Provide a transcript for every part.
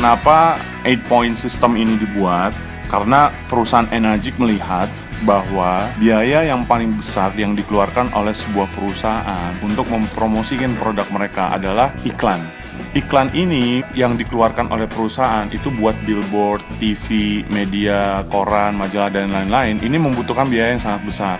Kenapa 8-point system ini dibuat? Karena perusahaan Enagic melihat bahwa biaya yang paling besar yang dikeluarkan oleh sebuah perusahaan untuk mempromosikan produk mereka adalah iklan. Iklan ini yang dikeluarkan oleh perusahaan itu buat billboard, TV, media, koran, majalah, dan lain-lain. Ini membutuhkan biaya yang sangat besar.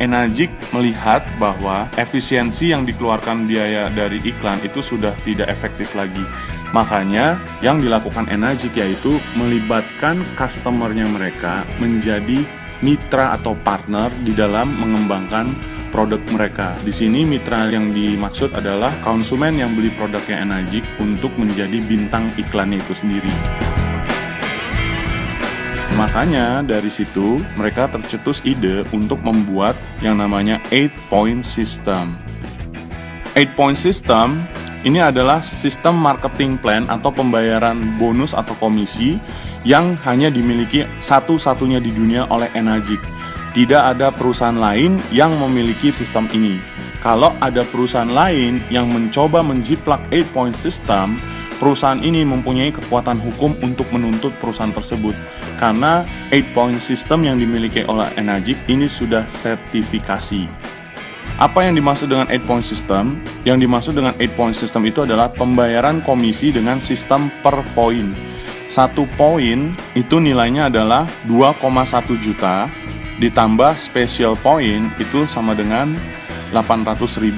Enagic melihat bahwa efisiensi yang dikeluarkan biaya dari iklan itu sudah tidak efektif lagi. Makanya yang dilakukan Enagic yaitu melibatkan customer-nya mereka menjadi mitra atau partner di dalam mengembangkan produk mereka. Di sini mitra yang dimaksud adalah konsumen yang beli produknya Enagic untuk menjadi bintang iklannya itu sendiri. Makanya dari situ mereka tercetus ide untuk membuat yang namanya 8-point system. 8-point system ini adalah sistem marketing plan atau pembayaran bonus atau komisi yang hanya dimiliki satu-satunya di dunia oleh Enagic. Tidak ada perusahaan lain yang memiliki sistem ini. Kalau ada perusahaan lain yang mencoba menjiplak 8-point system, perusahaan ini mempunyai kekuatan hukum untuk menuntut perusahaan tersebut. Karena 8-point system yang dimiliki oleh Enagic ini sudah sertifikasi. Apa yang dimaksud dengan 8-point system? Yang dimaksud dengan 8-point system itu adalah pembayaran komisi dengan sistem per poin. 1 poin itu nilainya adalah 2,1 juta, ditambah special point itu sama dengan 800.000.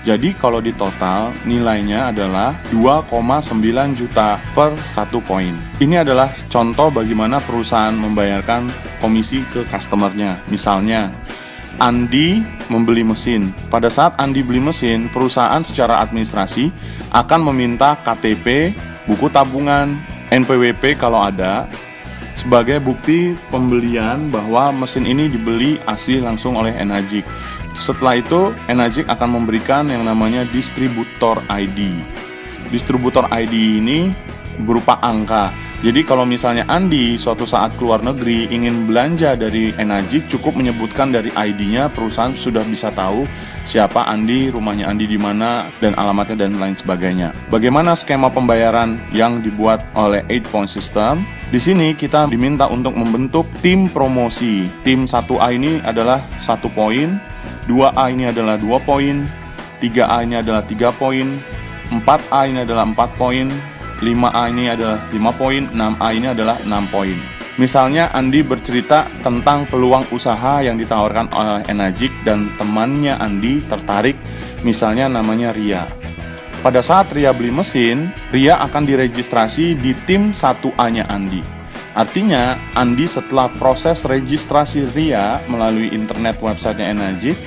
Jadi kalau di total nilainya adalah 2,9 juta per 1 poin. Ini adalah contoh bagaimana perusahaan membayarkan komisi ke customernya. Misalnya Andi membeli mesin. Pada saat Andi beli mesin, perusahaan secara administrasi akan meminta KTP, buku tabungan, NPWP kalau ada, sebagai bukti pembelian bahwa mesin ini dibeli asli langsung oleh Enagic. Setelah itu, Enagic akan memberikan yang namanya distributor ID. Distributor ID ini berupa angka. Jadi kalau misalnya Andi suatu saat keluar negeri ingin belanja dari Enagic, cukup menyebutkan dari ID-nya, perusahaan sudah bisa tahu siapa Andi, rumahnya Andi di mana, dan alamatnya dan lain sebagainya. Bagaimana skema pembayaran yang dibuat oleh 8-point system? Di sini kita diminta untuk membentuk tim promosi. Tim 1A ini adalah 1 poin, 2A ini adalah 2 poin, 3A ini adalah 3 poin, 4A ini adalah 4 poin, 5A ini adalah 5 poin, 6A ini adalah 6 poin. Misalnya Andi bercerita tentang peluang usaha yang ditawarkan oleh Enagic dan temannya Andi tertarik, misalnya namanya Ria. Pada saat Ria beli mesin, Ria akan diregistrasi di tim 1A-nya Andi. Artinya, Andi setelah proses registrasi Ria melalui internet websitenya Enagic,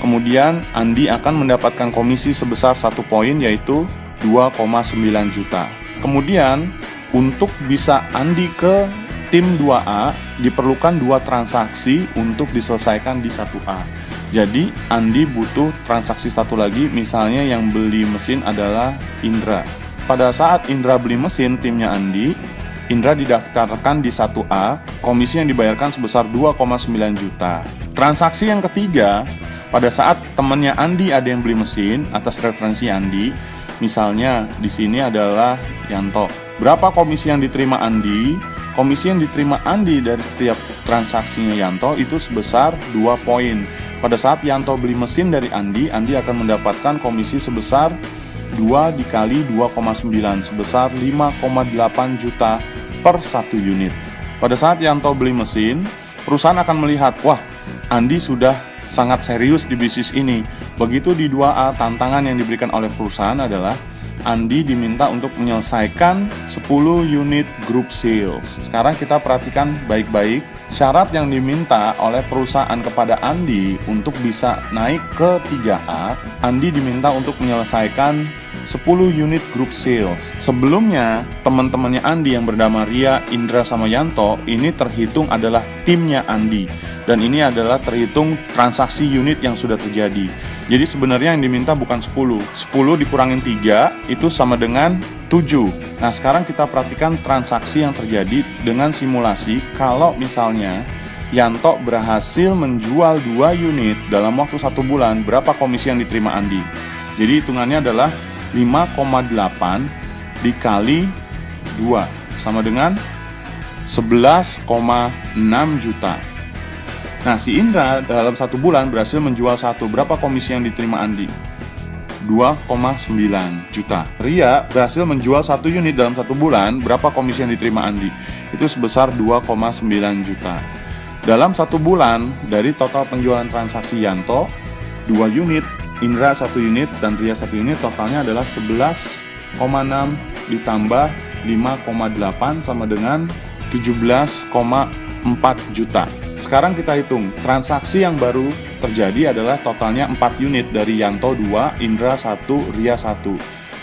kemudian Andi akan mendapatkan komisi sebesar 1 poin yaitu 2,9 juta. Kemudian, untuk bisa Andi ke tim 2A, diperlukan 2 transaksi untuk diselesaikan di 1A. Jadi, Andi butuh transaksi 1 lagi, misalnya yang beli mesin adalah Indra. Pada saat Indra beli mesin, timnya Andi, Indra didaftarkan di 1A, komisi yang dibayarkan sebesar 2,9 juta. Transaksi yang ketiga, pada saat temannya Andi ada yang beli mesin atas referensi Andi, misalnya di sini adalah Yanto. Berapa komisi yang diterima Andi? Komisi yang diterima Andi dari setiap transaksinya Yanto itu sebesar 2 poin. Pada saat Yanto beli mesin dari Andi akan mendapatkan komisi sebesar 2 dikali 2,9 sebesar 5,8 juta per 1 unit. Pada saat Yanto beli mesin, perusahaan akan melihat, wah, Andi sudah sangat serius di bisnis ini. Begitu di 2A, tantangan yang diberikan oleh perusahaan adalah Andi diminta untuk menyelesaikan 10 unit group sales. Sekarang kita perhatikan baik-baik syarat yang diminta oleh perusahaan kepada Andi untuk bisa naik ke 3A. Andi diminta untuk menyelesaikan 10 unit group sales. Sebelumnya, teman-temannya Andi yang bernama Ria, Indra, sama Yanto ini terhitung adalah timnya Andi. Dan ini adalah terhitung transaksi unit yang sudah terjadi. Jadi sebenarnya yang diminta bukan 10. 10 dikurangin 3 itu sama dengan 7. Nah, sekarang kita perhatikan transaksi yang terjadi dengan simulasi. Kalau misalnya Yanto berhasil menjual 2 unit dalam waktu 1 bulan, berapa komisi yang diterima Andi? Jadi hitungannya adalah 5,8 dikali 2 sama dengan 11,6 juta. Nah, si Indra dalam 1 bulan berhasil menjual 1. Berapa komisi yang diterima Andi? 2,9 juta. Ria berhasil menjual 1 unit dalam 1 bulan. Berapa komisi yang diterima Andi? Itu sebesar 2,9 juta. Dalam 1 bulan, dari total penjualan transaksi Yanto 2 unit, Indra 1 unit, dan Ria 1 unit, totalnya adalah 11,6 ditambah 5,8 sama dengan 17,4 juta. Sekarang kita hitung, transaksi yang baru terjadi adalah totalnya 4 unit dari Yanto 2, Indra 1, Ria 1.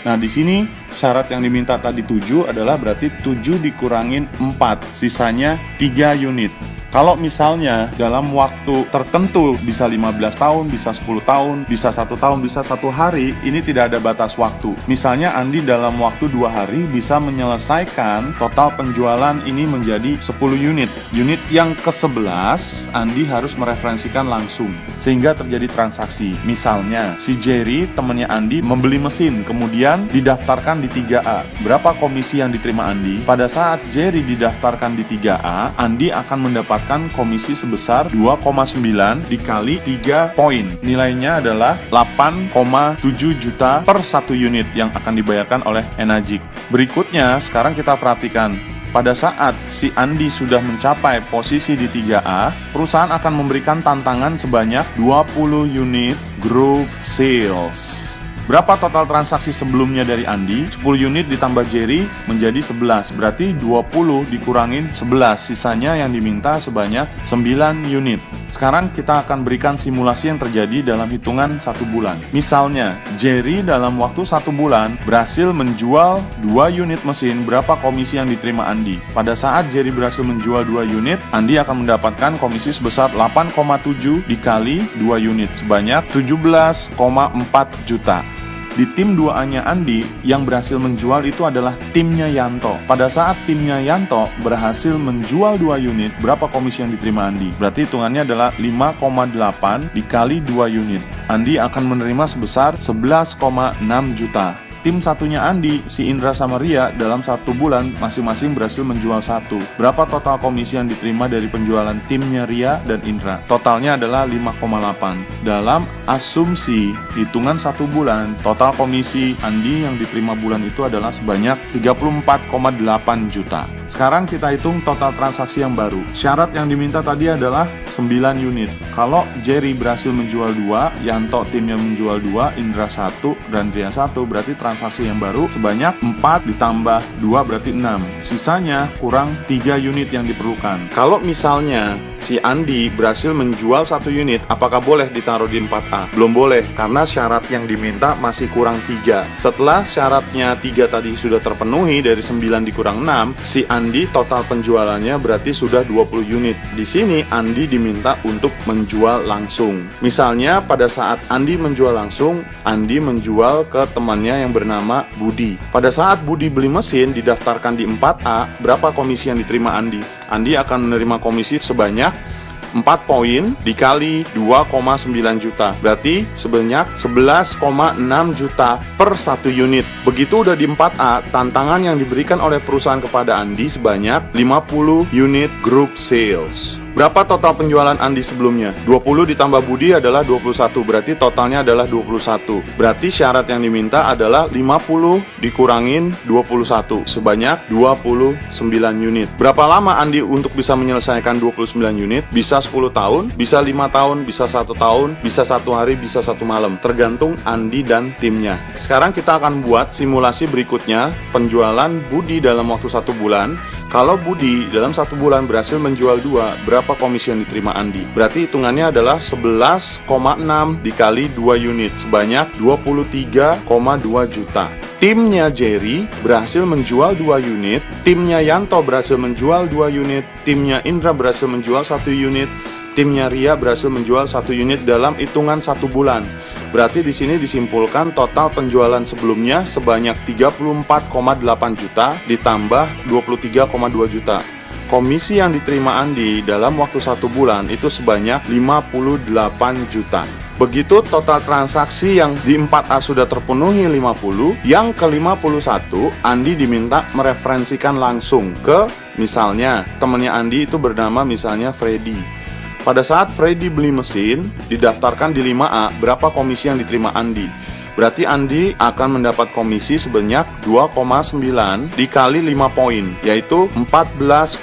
Nah, di sini syarat yang diminta tadi 7 adalah berarti 7 dikurangin 4, sisanya 3 unit. Kalau misalnya dalam waktu tertentu bisa 15 tahun, bisa 10 tahun, bisa 1 tahun, bisa 1 hari, ini tidak ada batas waktu. Misalnya Andi dalam waktu 2 hari bisa menyelesaikan total penjualan ini menjadi 10 unit. Unit yang ke-11 Andi harus mereferensikan langsung sehingga terjadi transaksi. Misalnya si Jerry temannya Andi membeli mesin kemudian didaftarkan di 3A. Berapa komisi yang diterima Andi? Pada saat Jerry didaftarkan di 3A, Andi akan mendapat komisi sebesar 2,9 dikali 3 poin. Nilainya adalah 8,7 juta per 1 unit yang akan dibayarkan oleh Enagic. Berikutnya, sekarang kita perhatikan. Pada saat si Andi sudah mencapai posisi di 3A, perusahaan akan memberikan tantangan sebanyak 20 unit group sales. Berapa total transaksi sebelumnya dari Andi? 10 unit ditambah Jerry menjadi 11. Berarti 20 dikurangin 11. Sisanya yang diminta sebanyak 9 unit. Sekarang kita akan berikan simulasi yang terjadi dalam hitungan 1 bulan. Misalnya, Jerry dalam waktu 1 bulan berhasil menjual 2 unit mesin. Berapa komisi yang diterima Andi? Pada saat Jerry berhasil menjual 2 unit, Andi akan mendapatkan komisi sebesar 8,7 dikali 2 unit sebanyak 17,4 juta. Di tim 2A-nya Andi, yang berhasil menjual itu adalah timnya Yanto. Pada saat timnya Yanto berhasil menjual 2 unit, berapa komisi yang diterima Andi? Berarti hitungannya adalah 5,8 dikali 2 unit. Andi akan menerima sebesar 11,6 juta. Tim satunya Andi, si Indra sama Ria, dalam 1 bulan masing-masing berhasil menjual 1. Berapa total komisi yang diterima dari penjualan timnya Ria dan Indra? Totalnya adalah 5,8. Dalam asumsi hitungan 1 bulan, total komisi Andi yang diterima bulan itu adalah sebanyak 34,8 juta. Sekarang kita hitung total transaksi yang baru. Syarat yang diminta tadi adalah 9 unit. Kalau Jerry berhasil menjual 2, Yanto timnya menjual 2, Indra 1, dan Ria 1, berarti transaksi yang baru sebanyak 4 ditambah 2 berarti 6. Sisanya kurang 3 unit yang diperlukan. Kalau misalnya si Andi berhasil menjual 1 unit, apakah boleh ditaruh di 4A? Belum boleh, karena syarat yang diminta masih kurang 3. Setelah syaratnya 3 tadi sudah terpenuhi, dari 9 dikurang 6, si Andi total penjualannya berarti sudah 20 unit. Di sini Andi diminta untuk menjual langsung. Misalnya pada saat Andi menjual langsung, Andi menjual ke temannya yang bernama Budi. Pada saat Budi beli mesin didaftarkan di 4A, berapa komisi yang diterima Andi? Andi akan menerima komisi sebanyak 4 poin dikali 2,9 juta. Berarti sebanyak 11,6 juta per 1 unit. Begitu udah di 4A, tantangan yang diberikan oleh perusahaan kepada Andi sebanyak 50 unit group sales. Berapa total penjualan Andi sebelumnya? 20 ditambah Budi adalah 21, berarti totalnya adalah 21. Berarti syarat yang diminta adalah 50 dikurangin 21, sebanyak 29 unit. Berapa lama Andi untuk bisa menyelesaikan 29 unit? Bisa 10 tahun, bisa 5 tahun, bisa 1 tahun, bisa 1 hari, bisa 1 malam. Tergantung Andi dan timnya. Sekarang kita akan buat simulasi berikutnya, penjualan Budi dalam waktu 1 bulan. Kalau Budi dalam 1 bulan berhasil menjual 2, berapa komisi yang diterima Andi? Berarti hitungannya adalah 11,6 dikali 2 unit, sebanyak 23,2 juta. Timnya Jerry berhasil menjual 2 unit, timnya Yanto berhasil menjual 2 unit, timnya Indra berhasil menjual 1 unit, timnya Ria berhasil menjual 1 unit dalam hitungan 1 bulan. Berarti di sini disimpulkan total penjualan sebelumnya sebanyak 34,8 juta ditambah 23,2 juta. Komisi yang diterima Andi dalam waktu 1 bulan itu sebanyak 58 juta. Begitu total transaksi yang di 4A sudah terpenuhi 50, yang ke-51 Andi diminta mereferensikan langsung ke, misalnya temannya Andi itu bernama misalnya Freddy. Pada saat Freddy beli mesin, didaftarkan di 5A, berapa komisi yang diterima Andi? Berarti Andi akan mendapat komisi sebanyak 2,9 dikali 5 poin, yaitu 14,5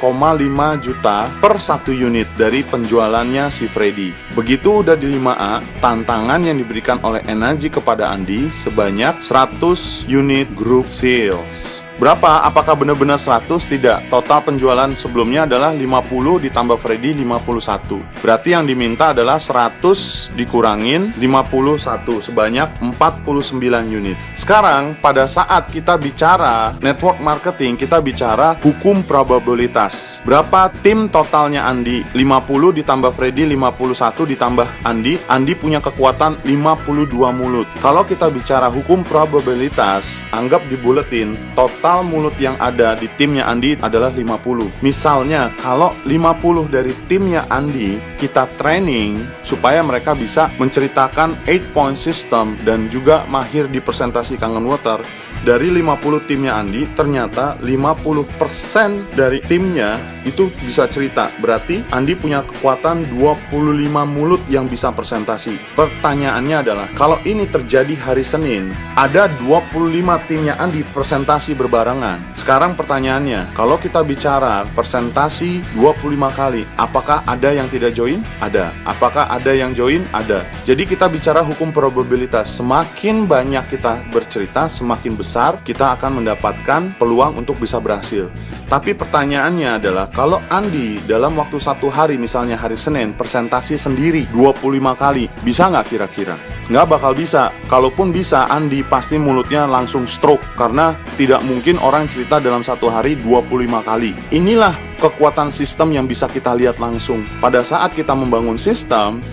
juta per 1 unit dari penjualannya si Freddy. Begitu udah di 5A, tantangan yang diberikan oleh Enaji kepada Andi sebanyak 100 unit group sales. Berapa? Apakah benar-benar 100? Tidak. Total penjualan sebelumnya adalah 50 ditambah Freddy 51. Berarti yang diminta adalah 100 dikurangin 51 sebanyak 49 unit. Sekarang pada saat kita bicara network marketing, kita bicara hukum probabilitas. Berapa tim totalnya Andi? 50 ditambah Freddy 51 ditambah Andi. Andi punya kekuatan 52 mulut. Kalau kita bicara hukum probabilitas, anggap di buletin total mulut yang ada di timnya Andi adalah 50. Misalnya, kalau 50 dari timnya Andi kita training supaya mereka bisa menceritakan 8-point system dan juga mahir di presentasi Kangen Water, dari 50 timnya Andi, ternyata 50% dari timnya itu bisa cerita. Berarti Andi punya kekuatan 25 mulut yang bisa presentasi. Pertanyaannya adalah, kalau ini terjadi hari Senin, ada 25 timnya Andi presentasi berbarengan. Sekarang pertanyaannya, kalau kita bicara presentasi 25 kali, apakah ada yang tidak join? Ada. Apakah ada yang join? Ada. Jadi kita bicara hukum probabilitas. Semakin banyak kita bercerita, semakin besar kita akan mendapatkan peluang untuk bisa berhasil. Tapi pertanyaannya adalah, kalau Andi dalam waktu 1 hari, misalnya hari Senin, presentasi sendiri 25 kali, bisa nggak kira-kira? Nggak bakal bisa. Kalaupun bisa, Andi pasti mulutnya langsung stroke, karena tidak mungkin orang cerita dalam 1 hari 25 kali. Inilah kekuatan sistem yang bisa kita lihat langsung. Pada saat kita membangun sistem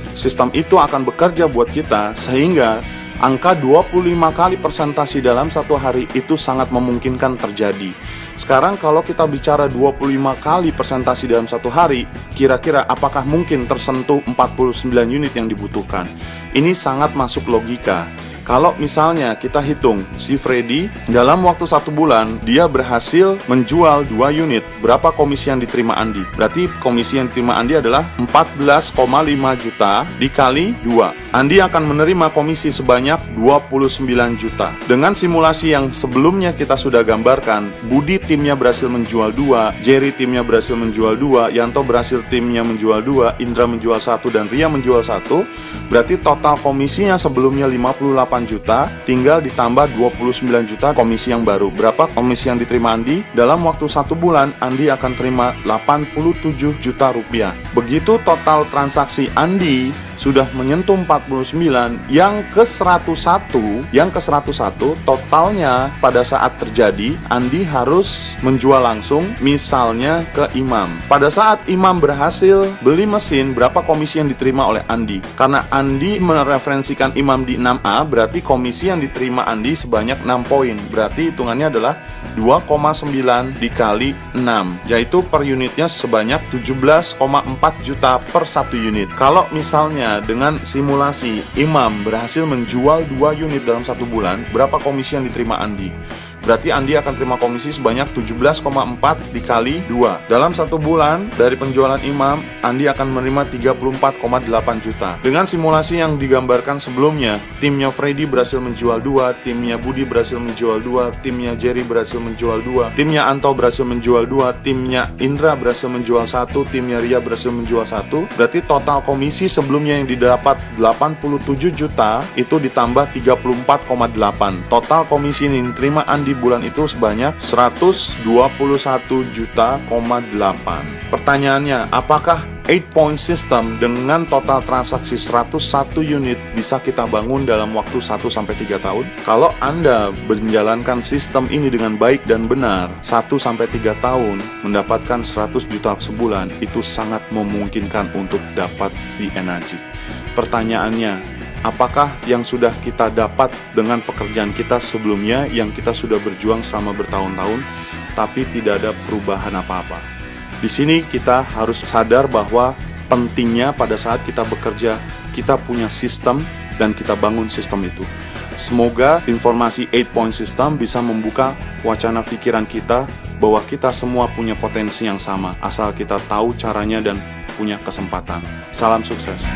itu akan bekerja buat kita, sehingga angka 25 kali presentasi dalam 1 hari itu sangat memungkinkan terjadi. Sekarang kalau kita bicara 25 kali presentasi dalam 1 hari, kira-kira apakah mungkin tersentuh 49 unit yang dibutuhkan? Ini sangat masuk logika. Kalau misalnya kita hitung, si Freddy dalam waktu 1 bulan, dia berhasil menjual 2 unit. Berapa komisi yang diterima Andi? Berarti komisi yang diterima Andi adalah 14,5 juta dikali 2. Andi akan menerima komisi sebanyak 29 juta. Dengan simulasi yang sebelumnya kita sudah gambarkan, Budi timnya berhasil menjual 2, Jerry timnya berhasil menjual 2, Yanto berhasil timnya menjual 2, Indra menjual 1, dan Ria menjual 1. Berarti total komisinya sebelumnya 58 juta, tinggal ditambah 29 juta komisi yang baru. Berapa komisi yang diterima Andi? Dalam waktu 1 bulan, Andi akan terima 87 juta rupiah. Begitu total transaksi Andi sudah menyentuh 49, yang ke-101 totalnya pada saat terjadi, Andi harus menjual langsung, misalnya ke Imam. Pada saat Imam berhasil beli mesin, berapa komisi yang diterima oleh Andi? Karena Andi mereferensikan Imam di 6A, berarti komisi yang diterima Andi sebanyak 6 poin. Berarti hitungannya adalah 2,9 dikali 6, yaitu per unitnya sebanyak 17,4 juta per 1 unit. Kalau misalnya dengan simulasi Imam berhasil menjual 2 unit dalam 1 bulan, berapa komisi yang diterima Andi? Berarti Andi akan terima komisi sebanyak 17,4 dikali 2. Dalam 1 bulan dari penjualan Imam, Andi akan menerima 34,8 juta. Dengan simulasi yang digambarkan sebelumnya, timnya Freddy berhasil menjual 2, timnya Budi berhasil menjual 2, timnya Jerry berhasil menjual 2, timnya Anto berhasil menjual 2, timnya Indra berhasil menjual 1, timnya Ria berhasil menjual 1. Berarti total komisi sebelumnya yang didapat 87 juta, itu ditambah 34,8. Total komisi yang diterima Andi bulan itu sebanyak 121,8 juta. Pertanyaannya, apakah 8-point system dengan total transaksi 101 unit bisa kita bangun dalam waktu 1-3 tahun? Kalau Anda menjalankan sistem ini dengan baik dan benar, 1-3 tahun mendapatkan 100 juta sebulan, itu sangat memungkinkan untuk dapat di Enaji. Pertanyaannya, apakah yang sudah kita dapat dengan pekerjaan kita sebelumnya yang kita sudah berjuang selama bertahun-tahun tapi tidak ada perubahan apa-apa? Di sini kita harus sadar bahwa pentingnya pada saat kita bekerja, kita punya sistem dan kita bangun sistem itu. Semoga informasi 8 point system bisa membuka wacana pikiran kita bahwa kita semua punya potensi yang sama, asal kita tahu caranya dan punya kesempatan. Salam sukses.